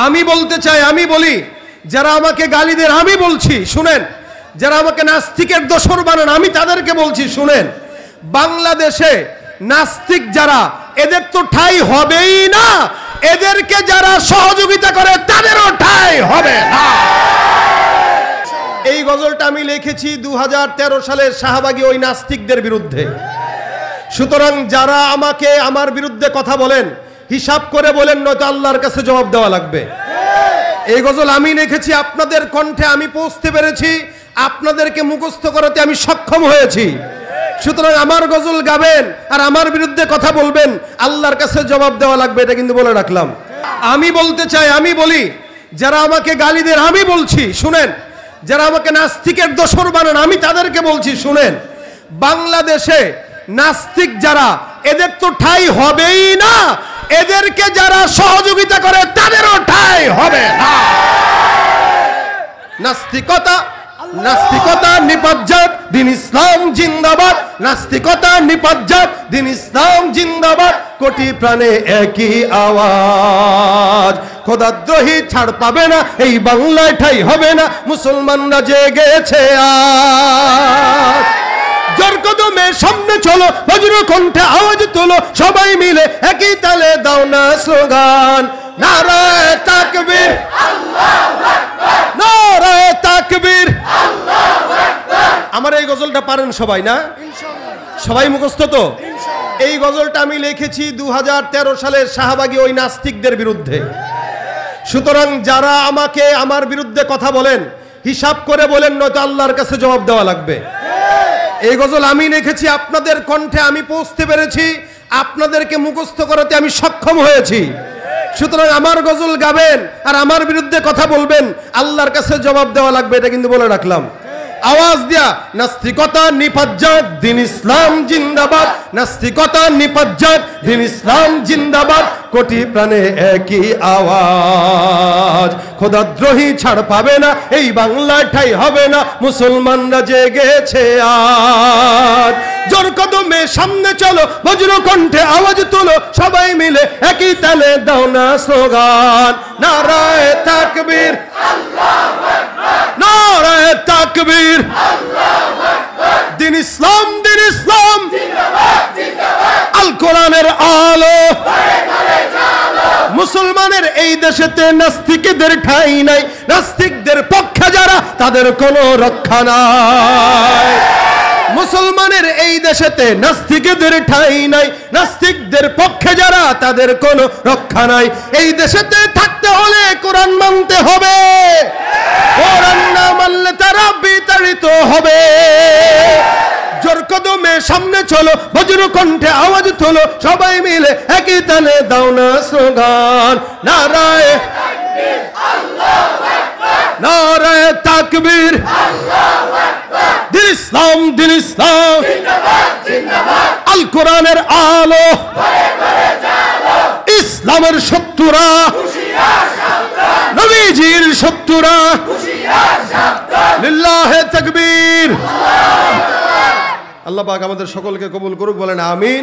আমি বলতে চাই, আমি বলি, যারা আমাকে গালি দেন আমি বলছি শুনেন, যারা আমাকে নাস্তিকের দোসর বানান আমি তাদেরকে বলছি শুনেন, বাংলাদেশে নাস্তিক যারা, এদের তো ঠাঁই হবেই না, এদেরকে যারা সহযোগিতা করে তাদেরও ঠাঁই হবে না। এই গজলটা আমি লিখেছি 2013 সালের শাহবাগী ওই নাস্তিকদের বিরুদ্ধে। সুতরাং যারা আমাকে আমার বিরুদ্ধে কথা বলেন হিসাব করে বলেন, নয়তো আল্লাহর কাছে জবাব দেওয়া লাগবে। এই গজল আমি লিখেছি, আপনাদের কণ্ঠে আমি পৌঁছতে পেরেছি, আপনাদেরকে মুখস্থ করাতে আমি সক্ষম হয়েছি। সুতরাং আমার গজল গাবেন আর আমার বিরুদ্ধে কথা বলবেন, আল্লাহর কাছে জবাব দেওয়া লাগবে, এটা কিন্তু বলে রাখলাম। আমি বলতে চাই, আমি বলি, যারা আমাকে গালি দেন আমি বলছি শুনেন, যারা আমাকে নাস্তিকের দোসর বানান আমি তাদেরকে বলছি শুনেন, বাংলাদেশে নাস্তিক যারা, এদের তো ঠাঁই হবেই না, এদেরকে যারা সহযোগিতা করে তাদেরও ঠাঁই হবে না। নাস্তিকতা নাস্তিকতা নিপাজ্জাত, দিন ইসলাম জিন্দাবাদ। নাস্তিকতা নিপাজ্জাত, দিন ইসলাম জিন্দাবাদ। কোটি প্রাণে একই আওয়াজ, খোদাদ্রোহী ছাড় পাবে না, এই বাংলায় ঠাঁই হবে না, মুসলমানরা জেগেছে আজ। জোর কদমে সামনে চলো, বজ্র কণ্ঠে আওয়াজ তোলো, সবাই মিলে একই তালে দাও না স্লোগান, নারায়ে তাকবীর, আল্লাহু আকবার, নারায়ে তাকবীর, আল্লাহু আকবার। আমার এই গজলটা পারেন সবাই না? ইনশাআল্লাহ। সবাই মুখস্থ তো? ইনশাআল্লাহ। এই গজলটা আমি লিখেছি 2013 সালের শাহবাগী ওই নাস্তিকদের বিরুদ্ধে। সুতরাং যারা আমাকে আমার বিরুদ্ধে কথা বলেন হিসাব করে বলেন, নয়তো আল্লাহর কাছে জবাব দেওয়া লাগবে। এই গজল আমি লিখেছি, আপনাদের কণ্ঠে আমি পৌঁছতে পেরেছি, আপনাদেরকে মুখস্থ করাতে আমি সক্ষম হয়েছি। সুতরাং আমার গজল গাবেন আর আমার বিরুদ্ধে কথা বলবেন, আল্লাহর কাছে জবাব দেওয়া লাগবে, এটা কিন্তু বলে রাখলাম। আওয়াজ দিয়া, নাস্তিকতা নিপাজ্জাত, দিন ইসলাম জিন্দাবাদ। নাস্তিকতা নিপাজ্জাত, দিন ইসলাম জিন্দাবাদ। কোটি প্রাণে একই আওয়াজ, খোদাদ্রোহী ছাড় পাবে না, এই বাংলায় ঠাঁই হবে না, মুসলমানরা জেগেছে আজ। জোর কদমে সামনে চলো, বজ্র কণ্ঠে আওয়াজ তোলো, সবাই মিলে একই তালে দাও না স্লোগান, নারায়ে তাকবীর, আল্লাহু আকবার, নারায়ে তাকবীর, আল্লাহু আকবার। দিন ইসলাম, দিন ইসলাম জিন্দাবাদ, জিন্দাবাদ। আল কোরআনের আলো ঘরে ঘরে জ্বালো। মুসলমানের এই দেশেতে নাস্তিকদের ঠাঁই নাই, নাস্তিকদের পক্ষে যারা তাদের কোনো রক্ষা নাই। মুসলমানের এই দেশেতে নাস্তিকদের ঠাঁই নাই, নাস্তিকদের পক্ষে যারা তাদের কোনো রক্ষা নাই। এই দেশেতে থাকতে হলে কোরআন মানতে হবে, কোরআন না মানলে তারা বিতাড়িত হবে। জোর কদমে সামনে চলো, বজ্র কণ্ঠে আওয়াজ তোলো, সবাই মিলে একই তালে দাও না স্লোগান, নারায়ে তাকবীর, আল্লাহু আকবার, নারায়ে তাকবীর, আল্লাহু আকবার। দিন ইসলাম, দিন ইসলাম জিন্দাবাদ, জিন্দাবাদ। আল কোরআনের আলো ঘরে ঘরে জ্বালো। ইসলামের শত্রুরা হুঁশিয়ার সাবধান, নবীজির শত্রুরা হুঁশিয়ার সাবধান। লিল্লাহে তাকবীর। আল্লাহ পাক আমাদের সকলকে কবুল করুক, বলেন আমিন।